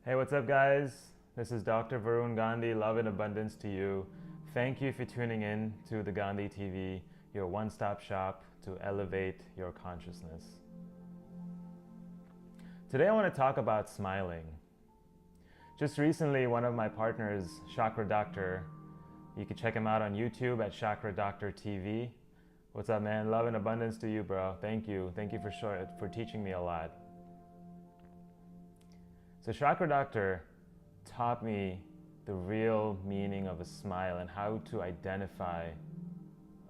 Hey, what's up, guys? This is Dr. Varun Gandhi. Love and abundance to you. Thank you for tuning in to the Gandhi TV, your one-stop shop to elevate your consciousness. Today, I want to talk about smiling. Just recently, one of my partners, Chakra Doctor, you can check him out on YouTube at Chakra Doctor TV. What's up, man? Love and abundance to you, bro. Thank you. Thank you for teaching me a lot. So Chakra Doctor taught me the real meaning of a smile and how to identify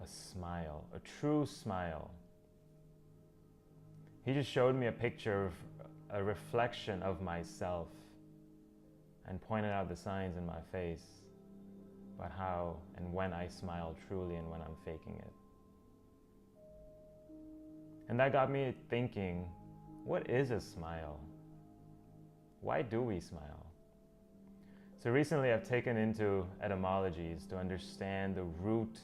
a smile, a true smile. He just showed me a picture of a reflection of myself and pointed out the signs in my face about how and when I smile truly and when I'm faking it. And that got me thinking, what is a smile? Why do we smile? So recently I've taken into etymologies to understand the root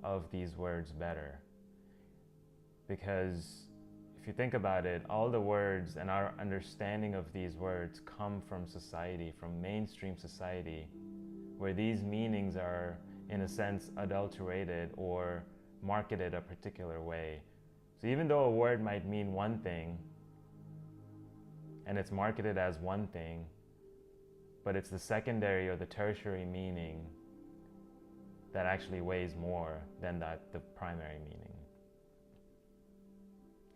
of these words better. Because if you think about it, all the words and our understanding of these words come from society, from mainstream society, where these meanings are, in a sense, adulterated or marketed a particular way. So even though a word might mean one thing, and it's marketed as one thing, but it's the secondary or the tertiary meaning that actually weighs more than the primary meaning.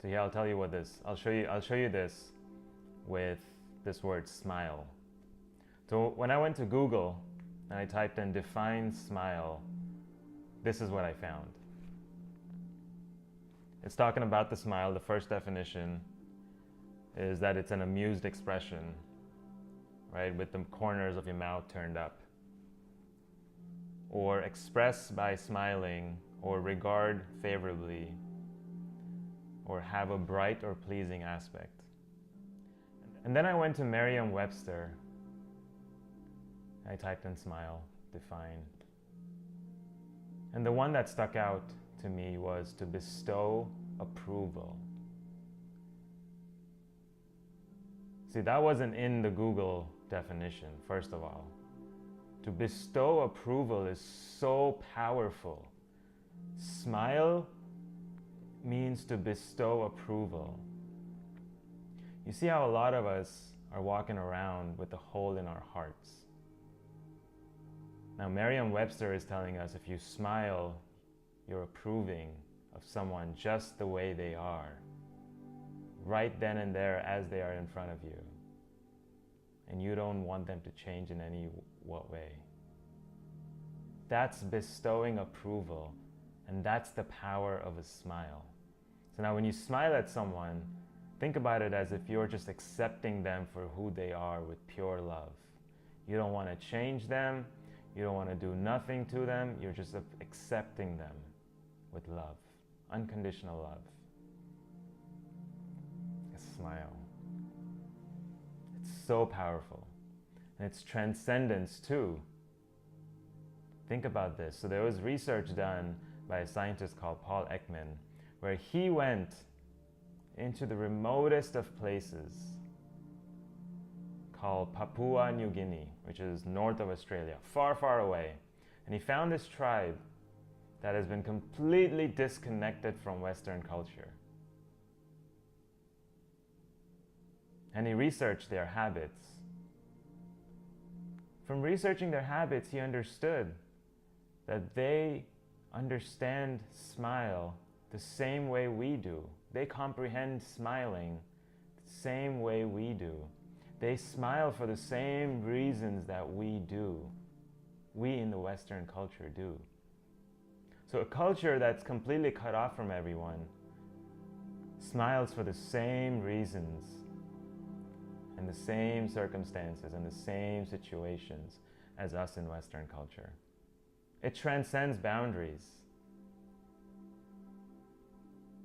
So yeah, I'll tell you what this, I'll show you this with this word smile. So when I went to Google and I typed in define smile, this is what I found. It's talking about the smile. The first definition is that it's an amused expression, right, with the corners of your mouth turned up. Or express by smiling, or regard favorably, or have a bright or pleasing aspect. And then I went to Merriam-Webster. I typed in smile, define. And the one that stuck out to me was to bestow approval. See, that wasn't in the Google definition, first of all. To bestow approval is so powerful. Smile means to bestow approval. You see how a lot of us are walking around with a hole in our hearts. Now, Merriam-Webster is telling us if you smile, you're approving of someone just the way they are, right then and there as they are in front of you. And you don't want them to change in any way. That's bestowing approval, and that's the power of a smile. So now when you smile at someone, think about it as if you're just accepting them for who they are with pure love. You don't want to change them, you don't want to do nothing to them, you're just accepting them with love, unconditional love. A smile. It's so powerful. And it's transcendence too. Think about this. So there was research done by a scientist called Paul Ekman, where he went into the remotest of places called Papua New Guinea, which is north of Australia, far, far away. And he found this tribe that has been completely disconnected from Western culture. And he researched their habits. From researching their habits, he understood that they understand smile the same way we do. They comprehend smiling the same way we do. They smile for the same reasons that we do. We in the Western culture do. So a culture that's completely cut off from everyone smiles for the same reasons and the same circumstances and the same situations as us in Western culture. It transcends boundaries.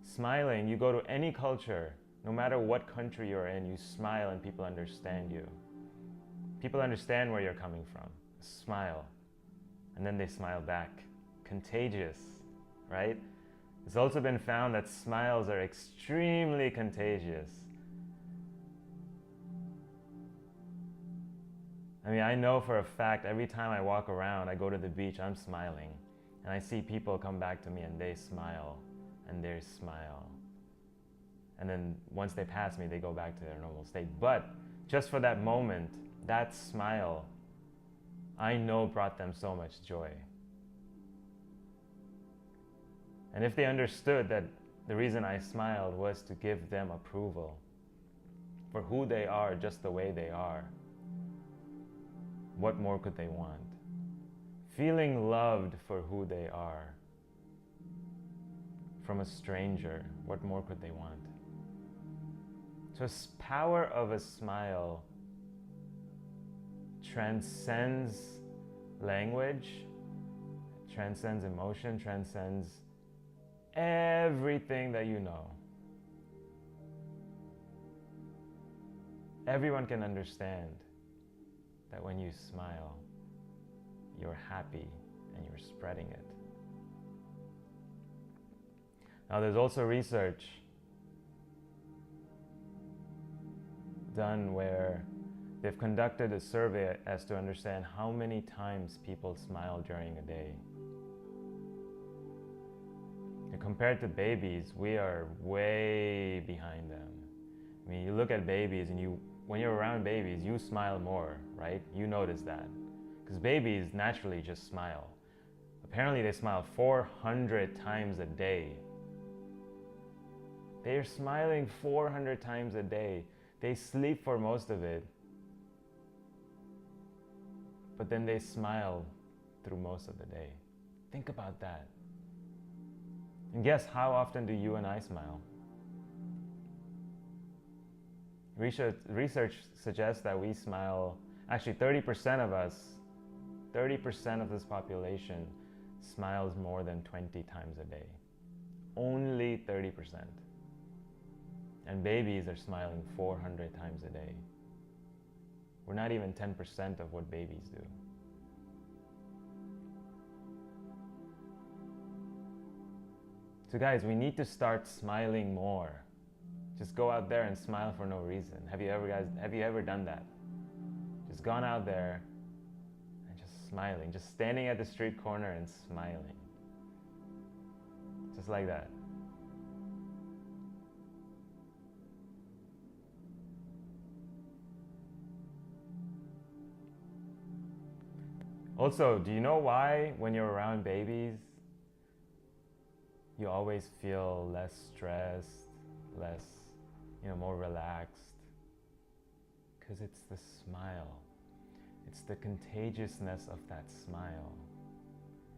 Smiling, you go to any culture, no matter what country you're in, you smile and people understand you. People understand where you're coming from. Smile. And then they smile back. Contagious, right? It's also been found that smiles are extremely contagious. I mean, I know for a fact every time I walk around, I go to the beach, I'm smiling. And I see people come back to me and they smile and they smile. And then once they pass me, they go back to their normal state. But just for that moment, that smile, I know brought them so much joy. And if they understood that the reason I smiled was to give them approval for who they are, just the way they are, what more could they want? Feeling loved for who they are from a stranger, what more could they want? So the power of a smile transcends language, transcends emotion, transcends everything that you know. Everyone can understand that when you smile, you're happy and you're spreading it. Now, there's also research done where they've conducted a survey as to understand how many times people smile during a day. And compared to babies, we are way behind them. I mean, you look at babies and when you're around babies, you smile more, right? You notice that. Because babies naturally just smile. Apparently they smile 400 times a day. They are smiling 400 times a day. They sleep for most of it. But then they smile through most of the day. Think about that. And guess how often do you and I smile? Research suggests that we smile, actually 30% of us, 30% of this population smiles more than 20 times a day. Only 30%. And babies are smiling 400 times a day. We're not even 10% of what babies do. So guys, we need to start smiling more. Just go out there and smile for no reason. Have you ever done that? Just gone out there and just smiling, just standing at the street corner and smiling. Just like that. Also, do you know why when you're around babies, you always feel less stressed, less, more relaxed? Because it's the smile. It's the contagiousness of that smile.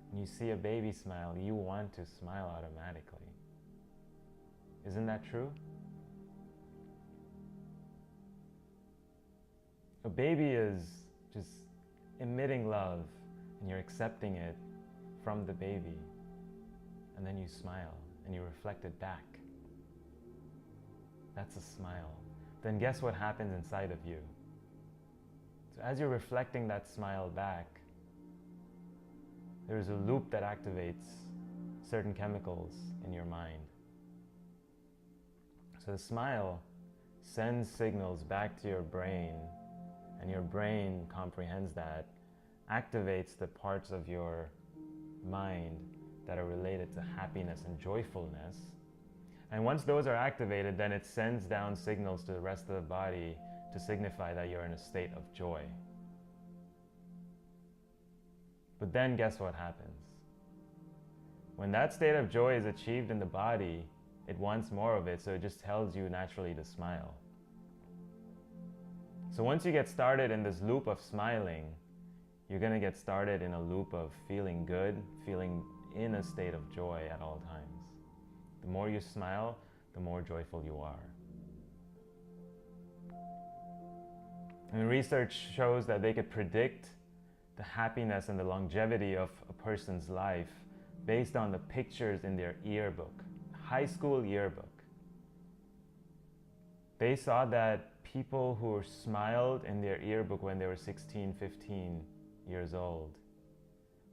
When you see a baby smile, you want to smile automatically. Isn't that true? A baby is just emitting love, and you're accepting it from the baby. And then you smile, and you reflect it back. That's a smile. Then guess what happens inside of you? So as you're reflecting that smile back, there's a loop that activates certain chemicals in your mind. So the smile sends signals back to your brain, and your brain comprehends that, activates the parts of your mind that are related to happiness and joyfulness. And once those are activated, then it sends down signals to the rest of the body to signify that you're in a state of joy. But then guess what happens? When that state of joy is achieved in the body, it wants more of it, so it just tells you naturally to smile. So once you get started in this loop of smiling, you're going to get started in a loop of feeling good, feeling in a state of joy at all times. The more you smile, the more joyful you are. And research shows that they could predict the happiness and the longevity of a person's life based on the pictures in their yearbook, high school yearbook. They saw that people who smiled in their yearbook when they were 16, 15 years old,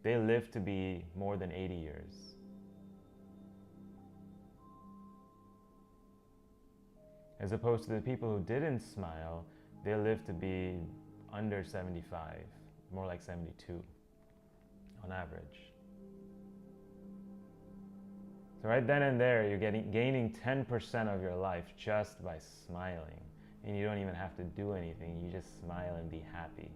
they lived to be more than 80 years. As opposed to the people who didn't smile, they lived to be under 75, more like 72 on average. So right then and there, you're gaining 10% of your life just by smiling. And you don't even have to do anything. You just smile and be happy.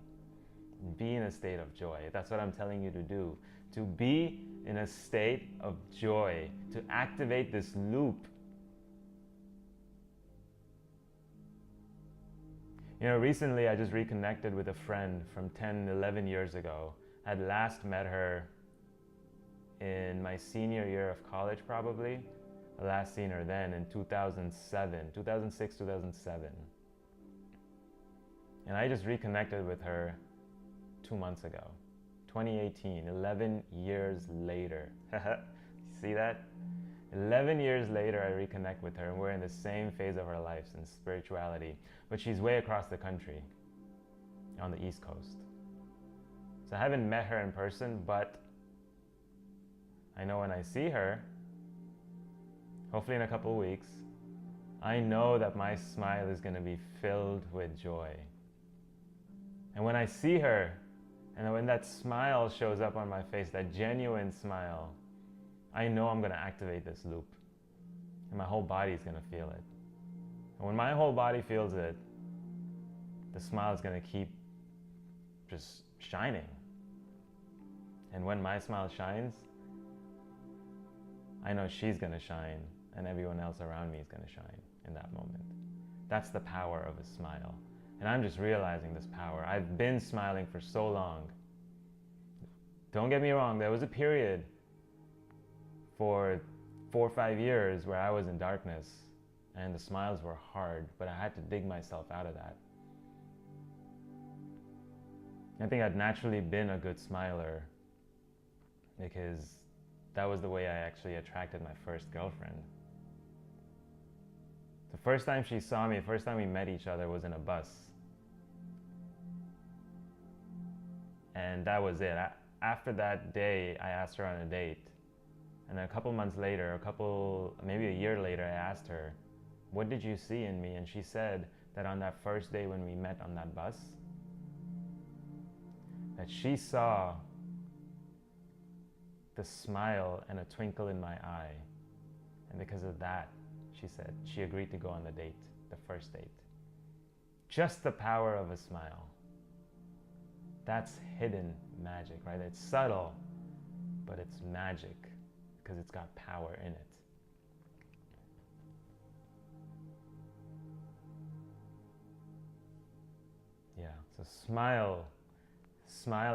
Be in a state of joy. That's what I'm telling you to do. To be in a state of joy. To activate this loop. You know, recently I just reconnected with a friend from 10, 11 years ago. I had last met her in my senior year of college, probably. I last seen her then in 2006, 2007. And I just reconnected with her 2 months ago, 2018, 11 years later. See that? 11 years later, I reconnect with her, and we're in the same phase of our lives in spirituality. But she's way across the country, on the East Coast. So I haven't met her in person, but I know when I see her, hopefully in a couple of weeks, I know that my smile is going to be filled with joy. And when I see her, and when that smile shows up on my face, that genuine smile, I know I'm going to activate this loop. And my whole body is going to feel it. And when my whole body feels it, the smile is going to keep just shining. And when my smile shines, I know she's going to shine, and everyone else around me is going to shine in that moment. That's the power of a smile. And I'm just realizing this power. I've been smiling for so long. Don't get me wrong, there was a period for 4 or 5 years where I was in darkness and the smiles were hard, but I had to dig myself out of that. I think I'd naturally been a good smiler because that was the way I actually attracted my first girlfriend. The first time she saw me, first time we met each other was in a bus. And that was it. After that day, I asked her on a date. And then a couple months later, maybe a year later, I asked her, what did you see in me? And she said that on that first day when we met on that bus, that she saw the smile and a twinkle in my eye. And because of that, she said, she agreed to go on the date, the first date. Just the power of a smile. That's hidden magic, right? It's subtle, but it's magic because it's got power in it. Yeah, so smile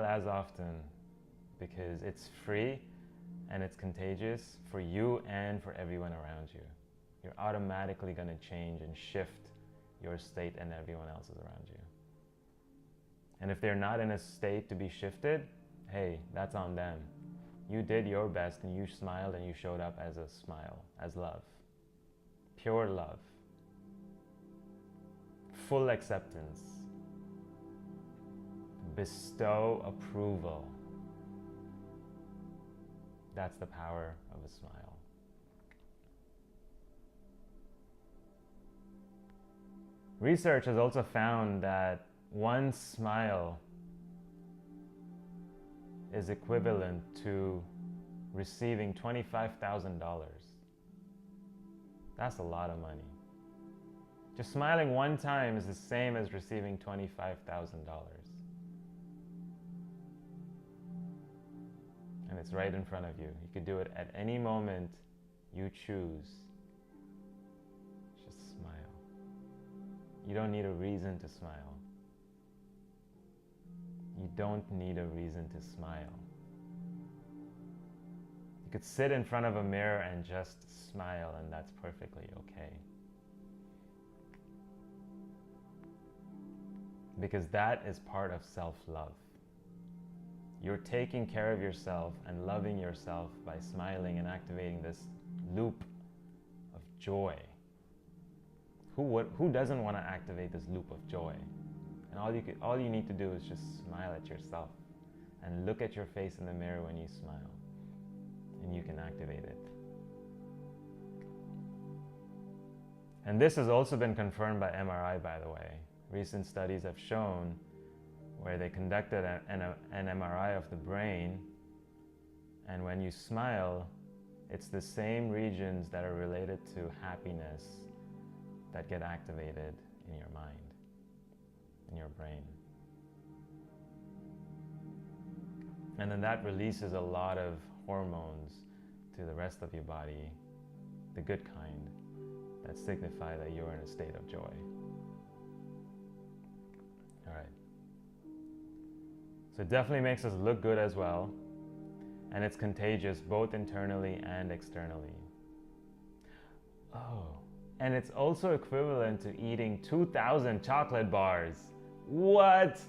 as often because it's free and it's contagious for you and for everyone around you. You're automatically going to change and shift your state and everyone else's around you. And if they're not in a state to be shifted, hey, that's on them. You did your best and you smiled and you showed up as a smile, as love. Pure love. Full acceptance. Bestow approval. That's the power of a smile. Research has also found that one smile is equivalent to receiving $25,000. That's a lot of money. Just smiling one time is the same as receiving $25,000. And it's right in front of you. You could do it at any moment you choose. Just smile. You don't need a reason to smile. You don't need a reason to smile. You could sit in front of a mirror and just smile, and that's perfectly okay. Because that is part of self-love. You're taking care of yourself and loving yourself by smiling and activating this loop of joy. Who doesn't want to activate this loop of joy? And all you need to do is just smile at yourself and look at your face in the mirror when you smile, and you can activate it. And this has also been confirmed by MRI, by the way. Recent studies have shown where they conducted an MRI of the brain, and when you smile, it's the same regions that are related to happiness that get activated in your mind, in your brain. And then that releases a lot of hormones to the rest of your body, the good kind, that signify that you're in a state of joy. All right. So it definitely makes us look good as well, and it's contagious both internally and externally. Oh, and it's also equivalent to eating 2,000 chocolate bars. What?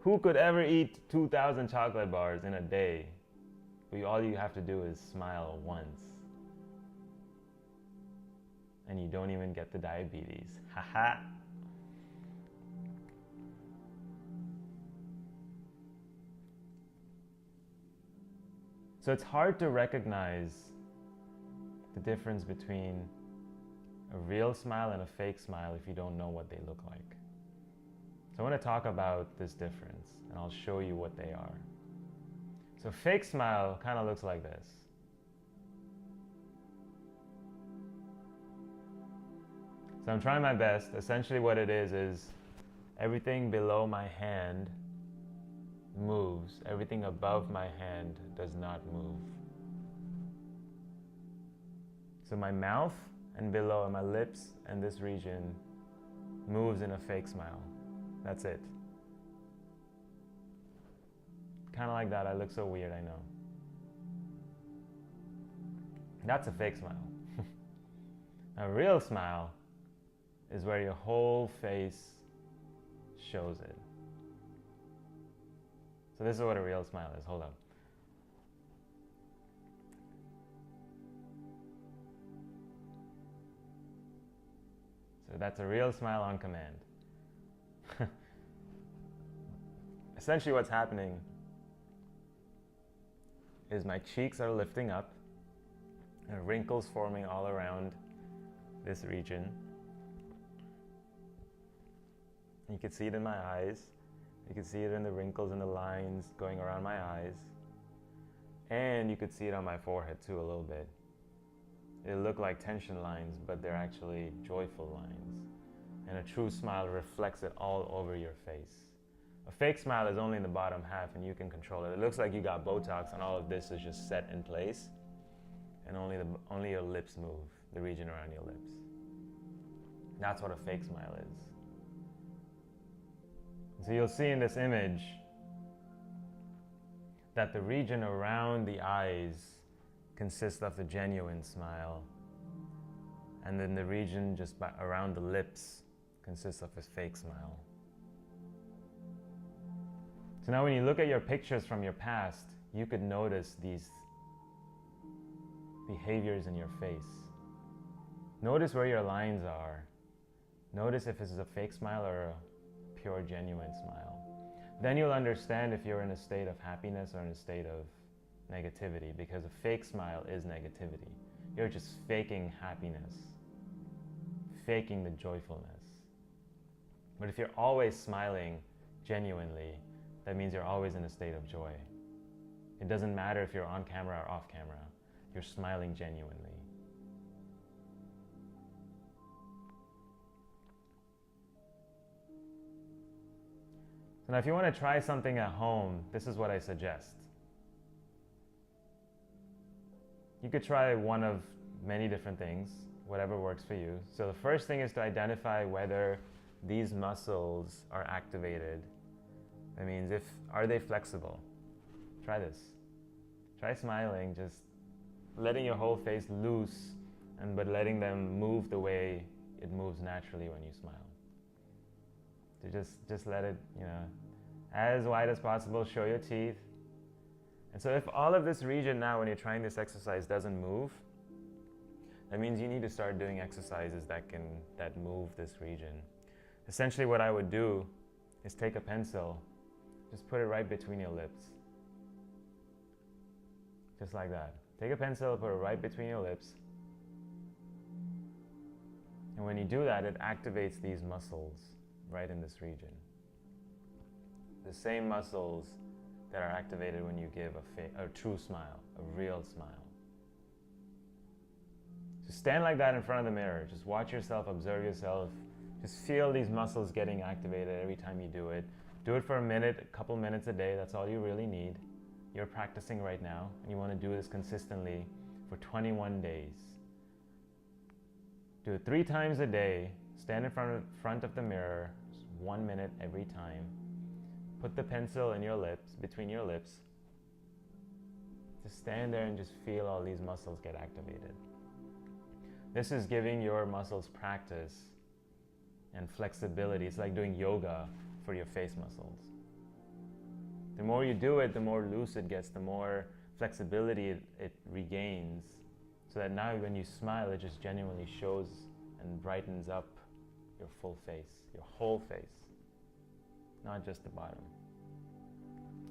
Who could ever eat 2,000 chocolate bars in a day? All you have to do is smile once. And you don't even get the diabetes. Haha. So it's hard to recognize the difference between a real smile and a fake smile if you don't know what they look like. So I want to talk about this difference, and I'll show you what they are. So fake smile kind of looks like this. So I'm trying my best. Essentially what it is everything below my hand moves. Everything above my hand does not move. So my mouth and below, and my lips and this region moves in a fake smile. That's it. Kind of like that. I look so weird, I know. That's a fake smile. A real smile is where your whole face shows it. So this is what a real smile is. Hold up. So that's a real smile on command. Essentially what's happening is my cheeks are lifting up, and wrinkles forming all around this region. You can see it in my eyes. You can see it in the wrinkles and the lines going around my eyes. And you could see it on my forehead too a little bit. They look like tension lines, but they're actually joyful lines. And a true smile reflects it all over your face. A fake smile is only in the bottom half, and you can control it. It looks like you got Botox and all of this is just set in place, and only your lips move, the region around your lips. That's what a fake smile is. So you'll see in this image that the region around the eyes consists of the genuine smile, and then the region just around the lips consists of a fake smile. So now when you look at your pictures from your past, you could notice these behaviors in your face. Notice where your lines are. Notice if this is a fake smile or a pure, genuine smile. Then you'll understand if you're in a state of happiness or in a state of negativity, because a fake smile is negativity. You're just faking happiness, faking the joyfulness. But if you're always smiling genuinely, that means you're always in a state of joy. It doesn't matter if you're on camera or off camera, you're smiling genuinely. So now if you want to try something at home, this is what I suggest. You could try one of many different things, whatever works for you. So the first thing is to identify whether these muscles are activated. That means are they flexible? Try this. Try smiling, just letting your whole face loose, but letting them move the way it moves naturally when you smile. So just let it, as wide as possible, show your teeth. And so if all of this region now, when you're trying this exercise, doesn't move, that means you need to start doing exercises that move this region. Essentially what I would do is take a pencil, just put it right between your lips. Just like that. Take a pencil, put it right between your lips. And when you do that, it activates these muscles right in this region. the same muscles that are activated when you give a true smile, a real smile. So stand like that in front of the mirror. Just watch yourself, observe yourself. Just feel these muscles getting activated every time you do it. Do it for a minute, a couple minutes a day. That's all you really need. You're practicing right now, and you want to do this consistently for 21 days. Do it 3 times a day. Stand in front of the mirror, just 1 minute every time. Put the pencil in your lips, between your lips. Just stand there and just feel all these muscles get activated. This is giving your muscles practice and flexibility. It's like doing yoga for your face muscles. The more you do it, the more loose it gets, the more flexibility it regains, so that now when you smile, it just genuinely shows and brightens up your full face, your whole face, not just the bottom.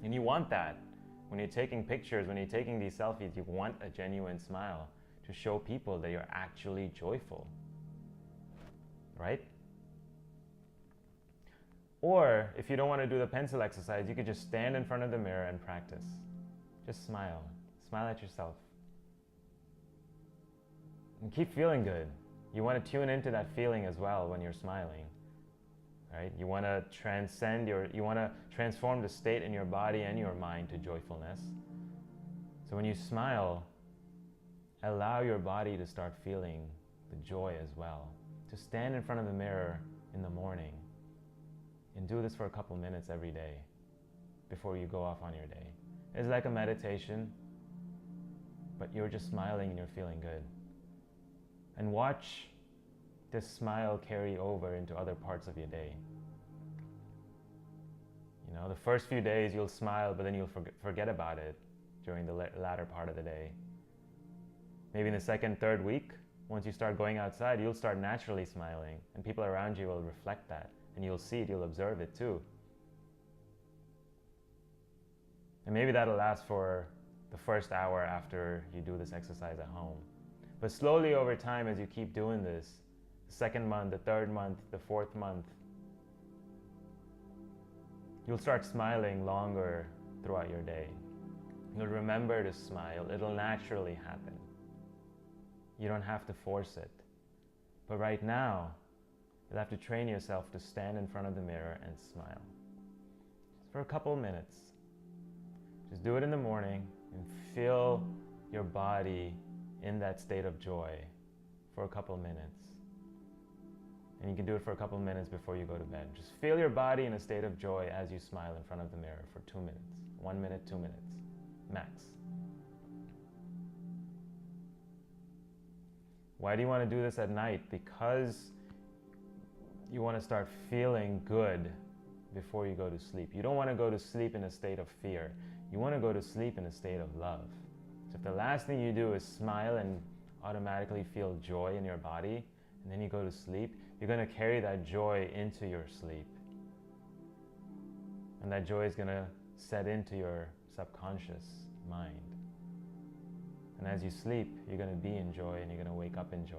And you want that. When you're taking pictures, when you're taking these selfies, you want a genuine smile to show people that you're actually joyful, right? Or if you don't want to do the pencil exercise, you could just stand in front of the mirror and practice. Just smile. Smile at yourself. And keep feeling good. You want to tune into that feeling as well when you're smiling, right? You want to you want to transform the state in your body and your mind to joyfulness. So when you smile, allow your body to start feeling the joy as well. Just stand in front of the mirror in the morning and do this for a couple minutes every day before you go off on your day. It's like a meditation, but you're just smiling and you're feeling good. And watch this smile carry over into other parts of your day. You know, the first few days you'll smile, but then you'll forget about it during the latter part of the day. Maybe in the second, third week, once you start going outside, you'll start naturally smiling, and people around you will reflect that, and you'll see it, you'll observe it too. And maybe that'll last for the first hour after you do this exercise at home. But slowly over time, as you keep doing this, the second month, the third month, the fourth month, you'll start smiling longer throughout your day. You'll remember to smile. It'll naturally happen. You don't have to force it. But right now, you'll have to train yourself to stand in front of the mirror and smile. Just for a couple of minutes. Just do it in the morning and feel your body in that state of joy for a couple of minutes. And you can do it for a couple of minutes before you go to bed. Just feel your body in a state of joy as you smile in front of the mirror for 2 minutes. 1 minute, 2 minutes, max. Why do you want to do this at night? Because you want to start feeling good before you go to sleep. You don't want to go to sleep in a state of fear. You want to go to sleep in a state of love. So if the last thing you do is smile and automatically feel joy in your body, and then you go to sleep, you're going to carry that joy into your sleep. And that joy is going to set into your subconscious mind. And as you sleep, you're going to be in joy, and you're going to wake up in joy.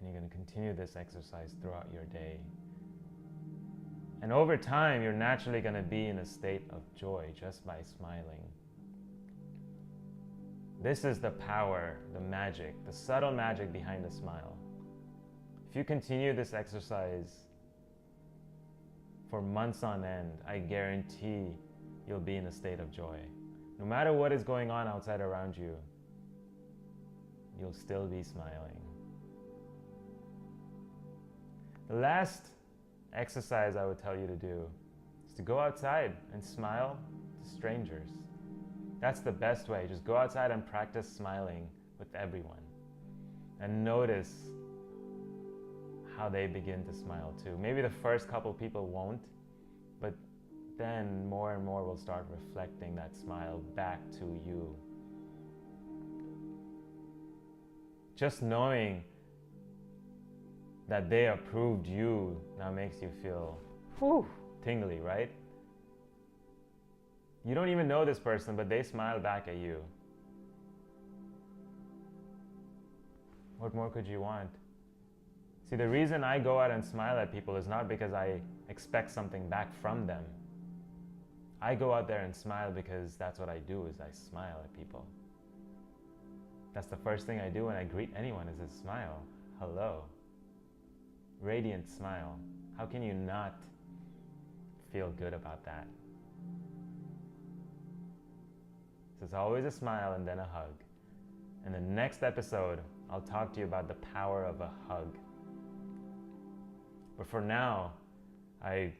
And you're going to continue this exercise throughout your day. And over time, you're naturally going to be in a state of joy just by smiling. This is the power, the magic, the subtle magic behind the smile. If you continue this exercise for months on end, I guarantee you'll be in a state of joy. No matter what is going on outside around you, you'll still be smiling. The last exercise I would tell you to do is to go outside and smile to strangers. That's the best way. Just go outside and practice smiling with everyone. And notice how they begin to smile too. Maybe the first couple people won't, but then more and more will start reflecting that smile back to you. Just knowing that they approved you now makes you feel tingly, right? You don't even know this person, but they smile back at you. What more could you want? See, the reason I go out and smile at people is not because I expect something back from them. I go out there and smile because that's what I do, is I smile at people. That's the first thing I do when I greet anyone, is a smile. Hello. Radiant smile. How can you not feel good about that? So it's always a smile and then a hug. In the next episode, I'll talk to you about the power of a hug. But for now, I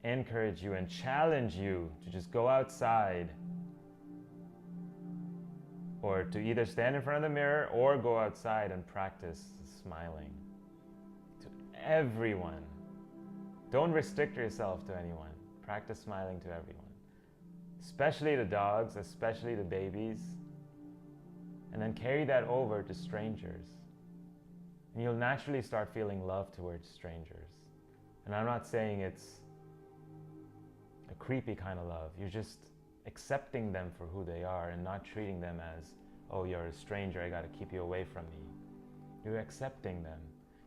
encourage you and challenge you to just go outside, or to either stand in front of the mirror or go outside and practice smiling to everyone. Don't restrict yourself to anyone. Practice smiling to everyone, especially the dogs, especially the babies, and then carry that over to strangers. And you'll naturally start feeling love towards strangers. And I'm not saying it's a creepy kind of love. You're just accepting them for who they are and not treating them as, oh, you're a stranger, I gotta keep you away from me. You're accepting them.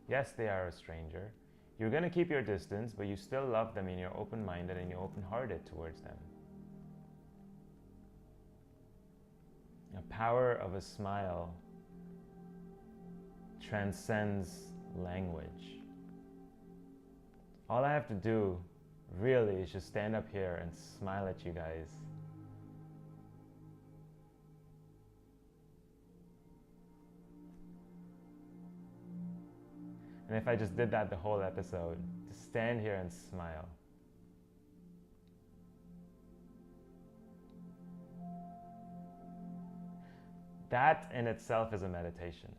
Yes, they are a stranger. You're gonna keep your distance, but you still love them and you're open-minded and you're open-hearted towards them. The power of a smile transcends language. All I have to do really is just stand up here and smile at you guys. And if I just did that the whole episode, just stand here and smile. That in itself is a meditation.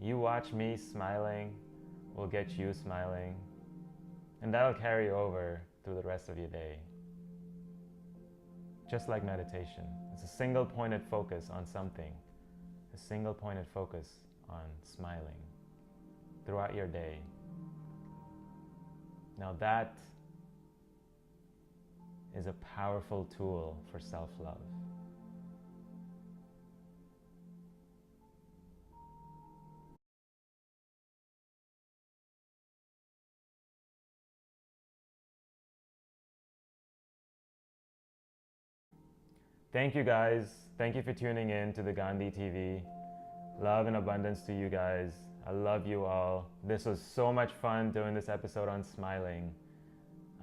You watch me smiling, will get you smiling, and that'll carry over through the rest of your day. Just like meditation. It's a single pointed focus on something. A single pointed focus on smiling throughout your day. Now that is a powerful tool for self-love. Thank you guys. Thank you for tuning in to the Gandhi TV. Love and abundance to you guys. I love you all. This was so much fun doing this episode on smiling.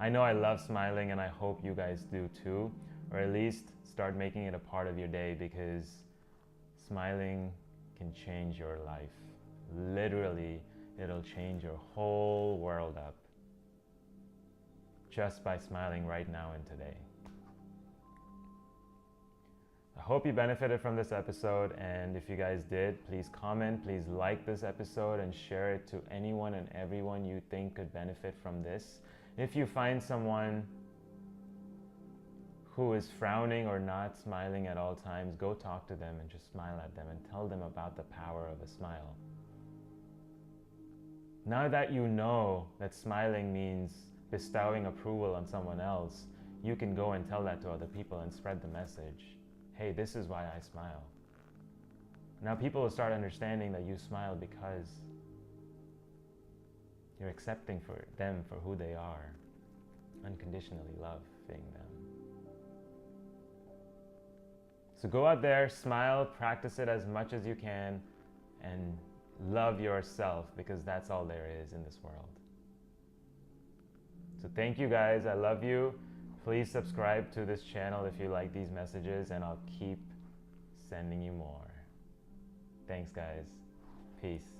I know I love smiling and I hope you guys do too, or at least start making it a part of your day, because smiling can change your life. Literally, it'll change your whole world up just by smiling right now and today. I hope you benefited from this episode, and if you guys did, please comment, please like this episode and share it to anyone and everyone you think could benefit from this. If you find someone who is frowning or not smiling at all times, go talk to them and just smile at them and tell them about the power of a smile. Now that you know that smiling means bestowing approval on someone else, you can go and tell that to other people and spread the message. Hey, this is why I smile. Now people will start understanding that you smile because you're accepting for them for who they are, unconditionally loving them. So go out there, smile, practice it as much as you can, and love yourself, because that's all there is in this world. So thank you guys, I love you. Please subscribe to this channel if you like these messages, and I'll keep sending you more. Thanks guys. Peace.